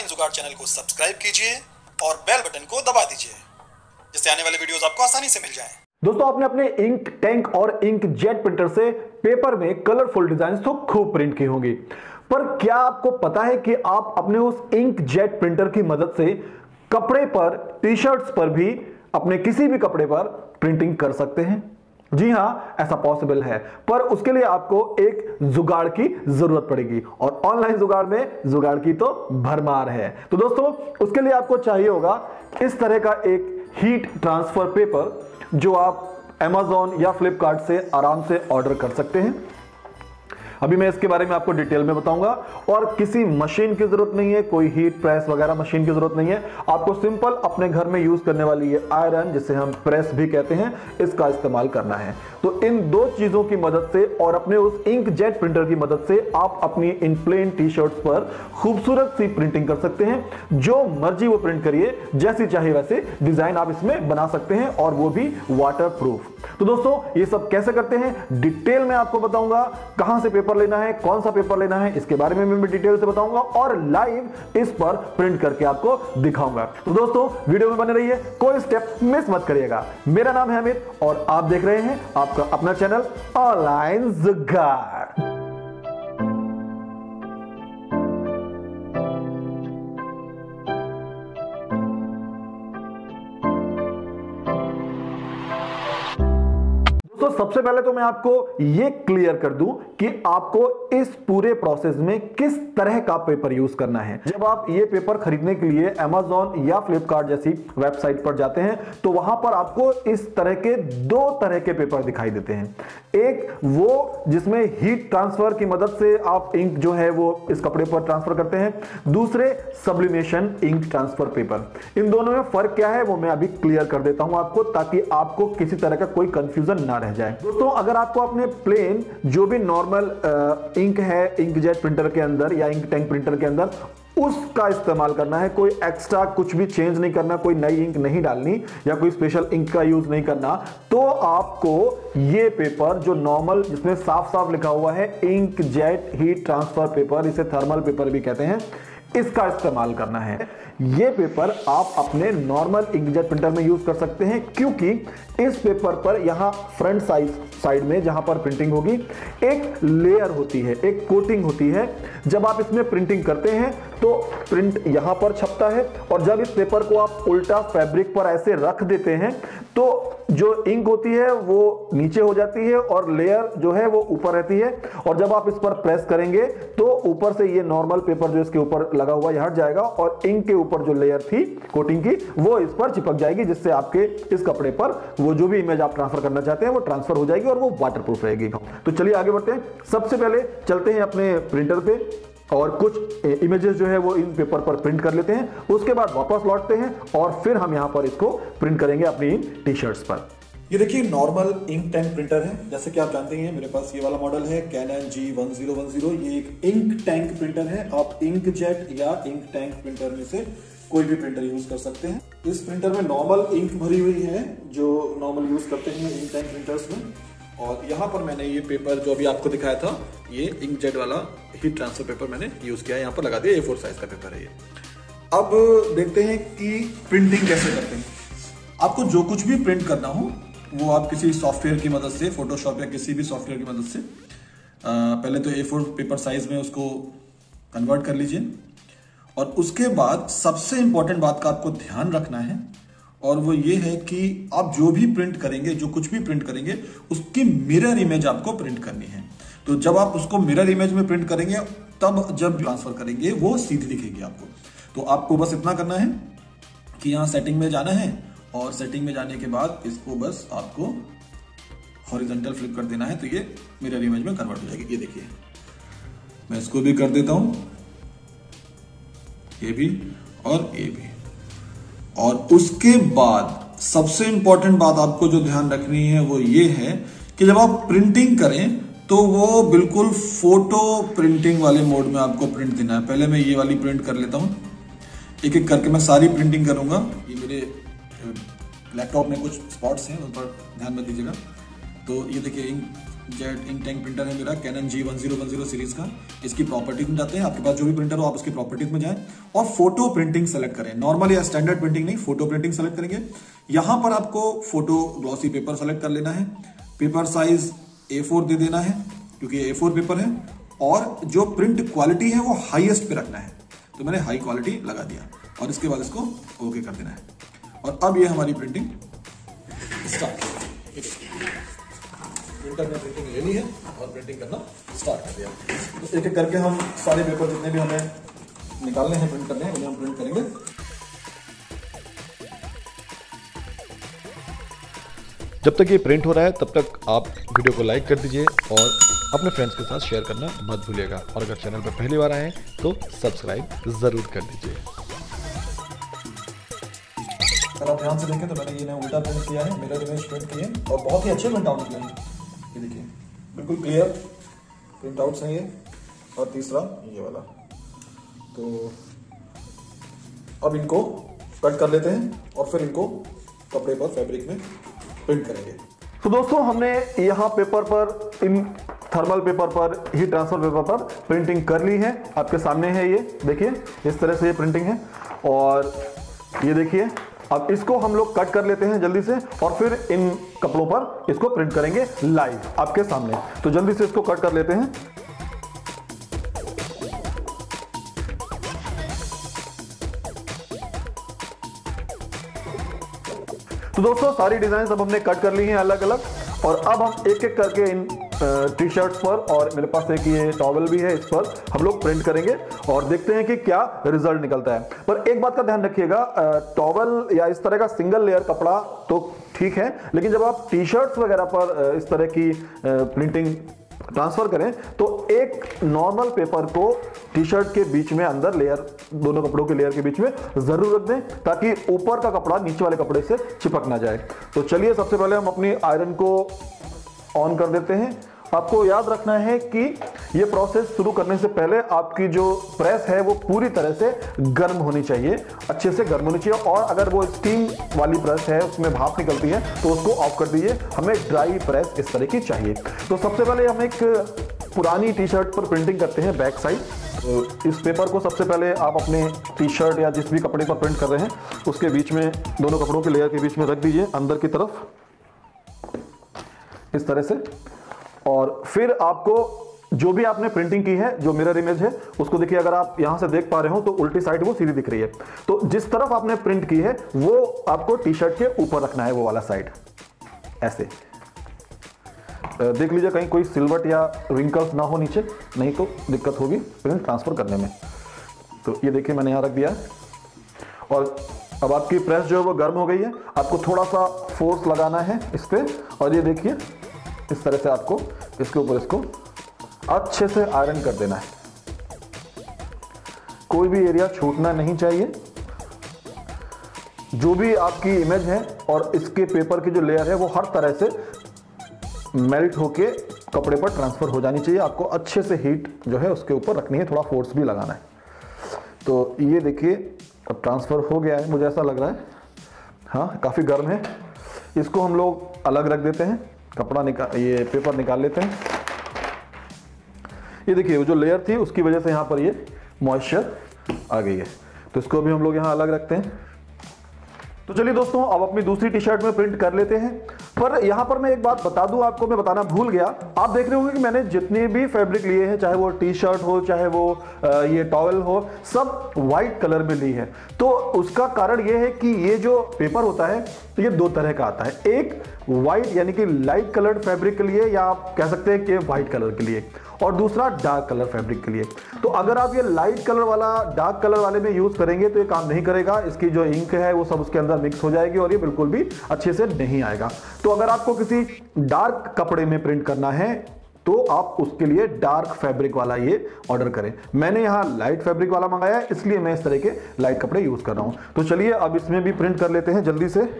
जुगाड़ चैनल को सब्सक्राइब कीजिए और बेल बटन को दबा दीजिए, जिससे आने वाले वीडियोस आपको आसानी से मिल जाएं। दोस्तों, आपने अपने इंक टैंक और इंक जेट प्रिंटर से पेपर में कलरफुल डिजाइन तो खूब प्रिंट की होंगी, पर क्या आपको पता है कि आप अपने उस इंक जेट प्रिंटर की मदद से कपड़े पर, टी शर्ट्स पर भी, अपने किसी भी कपड़े पर प्रिंटिंग कर सकते हैं? जी हां, ऐसा पॉसिबल है, पर उसके लिए आपको एक जुगाड़ की जरूरत पड़ेगी और ऑनलाइन जुगाड़ में जुगाड़ की तो भरमार है। तो दोस्तों, उसके लिए आपको चाहिए होगा इस तरह का एक हीट ट्रांसफर पेपर, जो आप Amazon या फ्लिपकार्ट से आराम से ऑर्डर कर सकते हैं। अभी मैं इसके बारे में आपको डिटेल में बताऊंगा, और किसी मशीन की जरूरत नहीं है, कोई हीट प्रेस वगैरह मशीन की जरूरत नहीं है। आपको सिंपल अपने घर में यूज करने वाली ये आयरन, जिसे हम प्रेस भी कहते हैं, इसका इस्तेमाल करना है। तो इन दो चीजों की मदद से और अपने उस इंक जेट प्रिंटर की मदद से आप अपनी इन प्लेन टी शर्ट्स पर खूबसूरत सी प्रिंटिंग कर सकते हैं। जो मर्जी वो प्रिंट करिए, जैसी चाहे वैसे डिजाइन आप इसमें बना सकते हैं, और वो भी वाटर प्रूफ। तो दोस्तों, ये सब कैसे करते हैं डिटेल में आपको बताऊंगा। कहां से पेपर लेना है, कौन सा पेपर लेना है, इसके बारे में मैं डिटेल से बताऊंगा और लाइव इस पर प्रिंट करके आपको दिखाऊंगा। तो दोस्तों, वीडियो में बने रहिए, कोई स्टेप मिस मत करिएगा। मेरा नाम है अमित और आप देख रहे हैं आपका अपना चैनल ऑनलाइन जुगाड़। तो सबसे पहले तो मैं आपको यह क्लियर कर दूं कि आपको इस पूरे प्रोसेस में किस तरह का पेपर यूज करना है। जब आप ये पेपर खरीदने के लिए Amazon या फ्लिपकार्ट जैसी वेबसाइट पर जाते हैं, तो वहां पर आपको इस तरह के दो तरह के पेपर दिखाई देते हैं। एक वो जिसमें हीट ट्रांसफर की मदद से आप इंक जो है वो इस कपड़े पर ट्रांसफर करते हैं, दूसरे सब्लिमेशन इंक ट्रांसफर पेपर। इन दोनों में फर्क क्या है वो मैं अभी क्लियर कर देता हूं आपको, ताकि आपको किसी तरह का कोई कंफ्यूजन ना रह जाए। दोस्तों, अगर आपको अपने प्लेन जो भी नॉर्मल इंक है इंक जेट प्रिंटर के अंदर या इंक टैंक प्रिंटर के अंदर, उसका इस्तेमाल करना है, कोई एक्स्ट्रा कुछ भी चेंज नहीं करना, कोई नई इंक नहीं डालनी या कोई स्पेशल इंक का यूज नहीं करना, तो आपको ये पेपर जो नॉर्मल, जिसमें साफ साफ लिखा हुआ है inkjet heat transfer paper, इसे थर्मल पेपर भी कहते हैं, इसका इस्तेमाल करना है। ये पेपर आप अपने नॉर्मल इंकजेट प्रिंटर में यूज कर सकते हैं, क्योंकि इस पेपर पर यहां फ्रंट साइड में जहां पर प्रिंटिंग होगी, एक लेयर होती है, एक कोटिंग होती है। जब आप इसमें प्रिंटिंग करते हैं तो प्रिंट यहां पर छपता है, और जब इस पेपर को आप उल्टा फैब्रिक पर ऐसे रख देते हैं तो जो इंक होती है वो नीचे हो जाती है और लेयर जो है वो ऊपर रहती है। और जब आप इस पर प्रेस करेंगे तो ऊपर से ये नॉर्मल पेपर जो इसके ऊपर लगा हुआ है हट जाएगा, और इंक के ऊपर जो लेयर थी कोटिंग की वो इस पर चिपक जाएगी, जिससे आपके इस कपड़े पर वो जो भी इमेज आप ट्रांसफर करना चाहते हैं वो ट्रांसफर हो जाएगी और वो वाटरप्रूफ रहेगी। तो चलिए आगे बढ़ते हैं। सबसे पहले चलते हैं अपने प्रिंटर पे और कुछ इमेजेस जो है वो इन पेपर पर प्रिंट कर लेते हैं। उसके बाद वापस लौटते हैं और फिर हम यहां पर इसको प्रिंट करेंगे अपनी इन टी शर्ट्स पर। ये देखिए नॉर्मल इंक टैंक प्रिंटर है। जैसे कि आप जानते हैं मेरे पास ये वाला मॉडल है कैनन G1010। ये एक इंक टैंक प्रिंटर है। आप इंक जेट या इंक टैंक प्रिंटर में से कोई भी प्रिंटर यूज कर सकते हैं। इस प्रिंटर में नॉर्मल इंक भरी हुई है जो नॉर्मल यूज करते हैं इंक टैंक प्रिंटर्स में। और यहाँ पर मैंने ये पेपर जो अभी आपको दिखाया था, ये इंक जेट वाला हीट ट्रांसफर पेपर मैंने यूज किया है, यहाँ पर लगा दिया। A4 साइज का पेपर है ये। अब देखते हैं कि प्रिंटिंग कैसे करते हैं। आपको जो कुछ भी प्रिंट करना हो वो आप किसी सॉफ्टवेयर की मदद से, फोटोशॉप या किसी भी सॉफ्टवेयर की मदद से पहले तो A4 पेपर साइज में उसको कन्वर्ट कर लीजिए। और उसके बाद सबसे इंपॉर्टेंट बात का आपको ध्यान रखना है, और वो ये है कि आप जो भी प्रिंट करेंगे, जो कुछ भी प्रिंट करेंगे, उसकी मिरर इमेज आपको प्रिंट करनी है। तो जब आप उसको मिरर इमेज में प्रिंट करेंगे, तब जब ट्रांसफर करेंगे वो सीधी दिखेगी आपको। तो आपको बस इतना करना है कि यहाँ सेटिंग में जाना है, और सेटिंग में जाने के बाद इसको बस आपको हॉरिजॉन्टल फ्लिप कर देना है, तो ये मिरर इमेज में कन्वर्ट हो जाएगी। ये देखिए, मैं इसको भी कर देता हूं, ये भी और ये भी। और उसके बाद सबसे इंपॉर्टेंट बात आपको जो ध्यान रखनी है वो ये है कि जब आप प्रिंटिंग करें तो वो बिल्कुल फोटो प्रिंटिंग वाले मोड में आपको प्रिंट देना है। पहले मैं ये वाली प्रिंट कर लेता हूं, एक एक करके मैं सारी प्रिंटिंग करूंगा। ये मेरे लैपटॉप में कुछ स्पॉट्स हैं, उन पर ध्यान मत दीजिएगा। तो ये देखिए जेट इंक टैंक प्रिंटर है मेरा कैनन G1010 सीरीज का। इसकी प्रॉपर्टीज में जाते हैं, आपके पास जो भी प्रिंटर हो आप उसकी प्रॉपर्टीज में जाएं और फोटो प्रिंटिंग सेलेक्ट करें। नॉर्मल या स्टैंडर्ड प्रिंटिंग नहीं, फोटो प्रिंटिंग सेलेक्ट करेंगे। यहां पर आपको फोटो ग्लॉसी पेपर सेलेक्ट कर लेना है। पेपर साइज A4 दे देना है क्योंकि A4 पेपर है, और जो प्रिंट क्वालिटी है वो हाईएस्ट पे रखना है, तो मैंने हाई क्वालिटी लगा दिया और इसके बाद इसको ओके कर देना है। और अब ये हमारी प्रिंटिंग स्टार्ट, प्रिंटर ने प्रिंटिंग ले ली है और प्रिंटिंग करना स्टार्ट कर दिया। तो एक एक करके हम सारे पेपर जितने भी हमें निकालने हैं, प्रिंट करने हैं, उन्हें हम प्रिंट करेंगे। जब तक ये प्रिंट हो रहा है तब तक आप वीडियो को लाइक कर दीजिए और अपने फ्रेंड्स के साथ शेयर करना मत भूलिएगा। और अगर चैनल पर पहली बार आए तो सब्सक्राइब जरूर कर दीजिए। अगर आप ध्यान से देखें तो मैंने ये उल्टा प्रिंट किया है, मिरर इमेज प्रिंट किए और बहुत ही अच्छे प्रिंट आउट निकले हैं। ये देखिए बिल्कुल क्लियर प्रिंट आउट्स हैं ये। और तीसरा ये वाला। तो अब इनको कट कर लेते हैं और फिर इनको कपड़े पर फैब्रिक में प्रिंट करेंगे। तो दोस्तों हमने यहाँ पेपर पर, इन थर्मल पेपर पर, हीट ट्रांसफर पेपर पर प्रिंटिंग कर ली है। आपके सामने है ये देखिए, इस तरह से ये प्रिंटिंग है। और ये देखिए अब इसको हम लोग कट कर लेते हैं जल्दी से और फिर इन कपड़ों पर इसको प्रिंट करेंगे लाइव आपके सामने। तो जल्दी से इसको कट कर लेते हैं। तो दोस्तों सारी डिजाइन अब हमने कट कर ली हैं अलग अलग, और अब हम एक एक करके इन टी शर्ट्स पर, और मेरे पास एक ये टॉवल भी है, इस पर हम लोग प्रिंट करेंगे और देखते हैं कि क्या रिजल्ट निकलता है। पर एक बात का ध्यान रखिएगा, टॉवल या इस तरह का सिंगल लेयर कपड़ा तो ठीक है, लेकिन जब आप टी शर्ट्स वगैरह पर इस तरह की प्रिंटिंग ट्रांसफर करें तो एक नॉर्मल पेपर को टी शर्ट के बीच में, अंदर लेयर, दोनों कपड़ों के लेयर के बीच में जरूर रख दें ताकि ऊपर का कपड़ा नीचे वाले कपड़े से चिपक ना जाए। तो चलिए सबसे पहले हम अपनी आयरन को ऑन कर देते हैं। आपको याद रखना है कि ये प्रोसेस शुरू करने से पहले आपकी जो प्रेस है वो पूरी तरह से गर्म होनी चाहिए, अच्छे से गर्म होनी चाहिए। और अगर वो स्टीम वाली प्रेस है, उसमें भाप निकलती है, तो उसको ऑफ कर दीजिए। हमें ड्राई प्रेस इस तरह की चाहिए। तो सबसे पहले हम एक पुरानी टी शर्ट पर प्रिंटिंग करते हैं बैक साइड। तो इस पेपर को सबसे पहले आप अपने टी शर्ट या जिस भी कपड़े पर प्रिंट कर रहे हैं उसके बीच में, दोनों कपड़ों के लेयर के बीच में रख दीजिए अंदर की तरफ इस तरह से। और फिर आपको जो भी आपने प्रिंटिंग की है, जो मिरर इमेज है, उसको देखिए, अगर आप यहां से देख पा रहे हो तो उल्टी साइड वो सीधी दिख रही है। तो जिस तरफ आपने प्रिंट की है वो आपको टी शर्ट के ऊपर रखना है, वो वाला साइड ऐसे। देख लीजिए कहीं कोई सिलवट या रिंकल्स ना हो नीचे, नहीं तो दिक्कत होगी प्रिंट ट्रांसफर करने में। तो ये देखिए मैंने यहां रख दिया है। और अब आपकी प्रेस जो है वो गर्म हो गई है। आपको थोड़ा सा फोर्स लगाना है इस पे, और ये देखिए इस तरह से आपको इसके ऊपर इसको अच्छे से आयरन कर देना है। कोई भी एरिया छूटना नहीं चाहिए। जो भी आपकी इमेज है और इसके पेपर की जो लेयर है वो हर तरह से मेल्ट होके कपड़े पर ट्रांसफर हो जानी चाहिए। आपको अच्छे से हीट जो है उसके ऊपर रखनी है, थोड़ा फोर्स भी लगाना है। तो ये देखिए अब ट्रांसफर हो गया है, मुझे ऐसा लग रहा है। हाँ, काफ़ी गर्म है। इसको हम लोग अलग रख देते हैं, कपड़ा निकाल, ये पेपर निकाल लेते हैं। ये देखिए वो जो लेयर थी उसकी वजह से यहाँ पर ये मॉइस्चर आ गई है, तो इसको भी हम लोग यहाँ अलग रखते हैं। तो चलिए दोस्तों अब अपनी दूसरी टी शर्ट में प्रिंट कर लेते हैं। पर यहाँ पर मैं एक बात बता दूं आपको, मैं बताना भूल गया। आप देख रहे होंगे कि मैंने जितने भी फैब्रिक लिए हैं, चाहे वो टी शर्ट हो, चाहे वो ये टॉवल हो, सब व्हाइट कलर में ली है। तो उसका कारण ये है कि ये जो पेपर होता है तो ये दो तरह का आता है। एक व्हाइट यानी कि लाइट कलर्ड फैब्रिक के लिए, या आप कह सकते हैं कि व्हाइट कलर के लिए, और दूसरा डार्क कलर फैब्रिक के लिए। तो अगर आप ये लाइट कलर वाला डार्क कलर वाले में यूज करेंगे तो ये काम नहीं करेगा। इसकी जो इंक है वो सब उसके अंदर मिक्स हो जाएगी और ये बिल्कुल भी अच्छे से नहीं आएगा। तो अगर आपको किसी डार्क कपड़े में प्रिंट करना है तो आप उसके लिए डार्क फैब्रिक वाला ये ऑर्डर करें। मैंने यहाँ लाइट फैब्रिक वाला मंगाया है, इसलिए मैं इस तरह के लाइट कपड़े यूज कर रहा हूं। तो चलिए अब इसमें भी प्रिंट कर लेते हैं जल्दी से।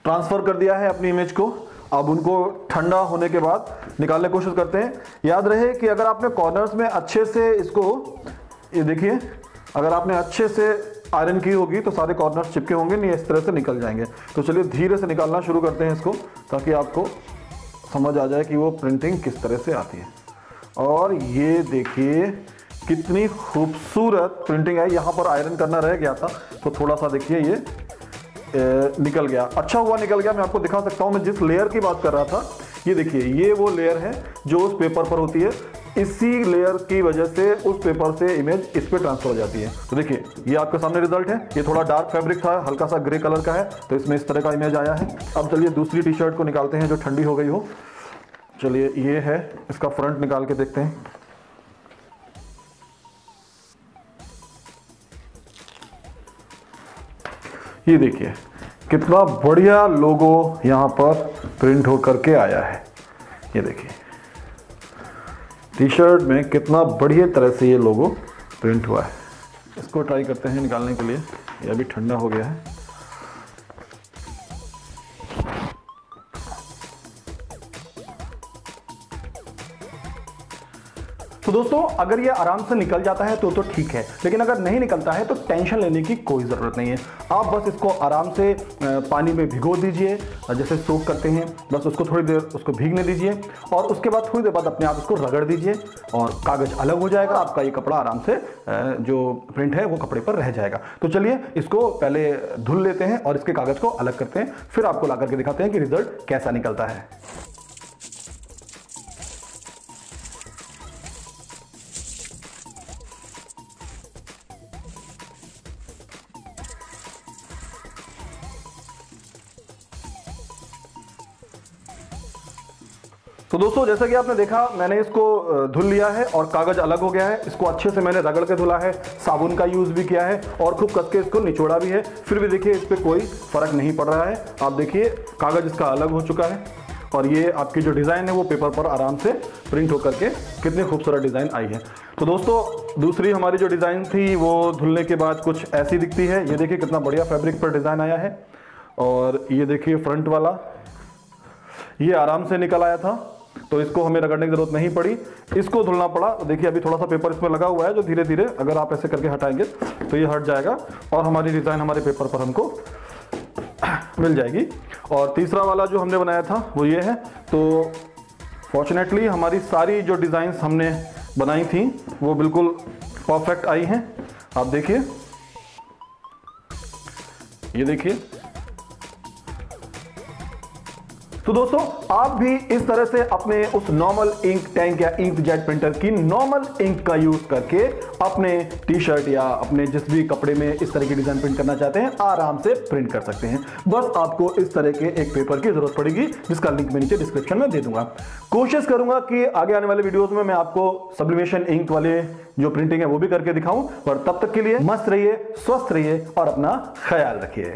ट्रांसफर कर दिया है अपनी इमेज को। अब उनको ठंडा होने के बाद निकालने की कोशिश करते हैं। याद रहे कि अगर आपने कॉर्नर्स में अच्छे से इसको, ये देखिए, अगर आपने अच्छे से आयरन की होगी तो सारे कॉर्नर्स चिपके होंगे, नहीं इस तरह से निकल जाएंगे। तो चलिए धीरे से निकालना शुरू करते हैं इसको, ताकि आपको समझ आ जाए कि वो प्रिंटिंग किस तरह से आती है। और ये देखिए कितनी खूबसूरत प्रिंटिंग है। यहाँ पर आयरन करना रह गया था तो थोड़ा सा देखिए ये निकल गया, अच्छा हुआ निकल गया। मैं आपको दिखा सकता हूँ, मैं जिस लेयर की बात कर रहा था, ये देखिए ये वो लेयर है जो उस पेपर पर होती है। इसी लेयर की वजह से उस पेपर से इमेज इस पे ट्रांसफर हो जाती है। तो देखिए ये आपके सामने रिजल्ट है। ये थोड़ा डार्क फैब्रिक था, हल्का सा ग्रे कलर का है, तो इसमें इस तरह का इमेज आया है। अब चलिए दूसरी टी शर्ट को निकालते हैं जो ठंडी हो गई हो। चलिए ये है, इसका फ्रंट निकाल के देखते हैं। ये देखिए कितना बढ़िया लोगो यहाँ पर प्रिंट हो करके आया है। ये देखिए टी शर्ट में कितना बढ़िया तरह से ये लोगो प्रिंट हुआ है। इसको ट्राई करते हैं निकालने के लिए। ये अभी ठंडा हो गया है। तो दोस्तों अगर ये आराम से निकल जाता है तो ठीक है, लेकिन अगर नहीं निकलता है तो टेंशन लेने की कोई ज़रूरत नहीं है। आप बस इसको आराम से पानी में भिगो दीजिए, जैसे सोक करते हैं, बस उसको थोड़ी देर उसको भीगने दीजिए और उसके बाद थोड़ी देर बाद अपने आप इसको रगड़ दीजिए और कागज़ अलग हो जाएगा। आपका ये कपड़ा आराम से जो प्रिंट है वो कपड़े पर रह जाएगा। तो चलिए इसको पहले धुल लेते हैं और इसके कागज़ को अलग करते हैं, फिर आपको ला करके दिखाते हैं कि रिजल्ट कैसा निकलता है। तो दोस्तों जैसा कि आपने देखा, मैंने इसको धुल लिया है और कागज अलग हो गया है। इसको अच्छे से मैंने रगड़ के धुला है, साबुन का यूज भी किया है और खूब कस के इसको निचोड़ा भी है। फिर भी देखिए इस पर कोई फर्क नहीं पड़ रहा है। आप देखिए कागज इसका अलग हो चुका है और ये आपकी जो डिज़ाइन है वो पेपर पर आराम से प्रिंट होकर के कितनी खूबसूरत डिज़ाइन आई है। तो दोस्तों दूसरी हमारी जो डिज़ाइन थी वो धुलने के बाद कुछ ऐसी दिखती है। ये देखिए कितना बढ़िया फैब्रिक पर डिज़ाइन आया है। और ये देखिए फ्रंट वाला, ये आराम से निकल आया था, तो इसको हमें रगड़ने की जरूरत नहीं पड़ी, इसको धुलना पड़ा। देखिए अभी थोड़ा सा पेपर इसमें लगा हुआ है जो धीरे धीरे अगर आप ऐसे करके हटाएंगे तो ये हट जाएगा और हमारी डिज़ाइन हमारे पेपर पर हमको मिल जाएगी। और तीसरा वाला जो हमने बनाया था वो ये है। तो फॉर्चुनेटली हमारी सारी जो डिज़ाइंस हमने बनाई थी वो बिल्कुल परफेक्ट आई हैं। आप देखिए, ये देखिए। तो दोस्तों आप भी इस तरह से अपने उस नॉर्मल इंक टैंक या इंक जेट प्रिंटर की नॉर्मल इंक का यूज करके अपने टी शर्ट या अपने जिस भी कपड़े में इस तरह की डिजाइन प्रिंट करना चाहते हैं आराम से प्रिंट कर सकते हैं। बस आपको इस तरह के एक पेपर की जरूरत पड़ेगी जिसका लिंक मैं नीचे डिस्क्रिप्शन में दे दूंगा। कोशिश करूंगा कि आगे आने वाले वीडियोस में मैं आपको सब्लिमेशन इंक वाले जो प्रिंटिंग है वो भी करके दिखाऊं। और तब तक के लिए मस्त रहिए, स्वस्थ रहिए और अपना ख्याल रखिए।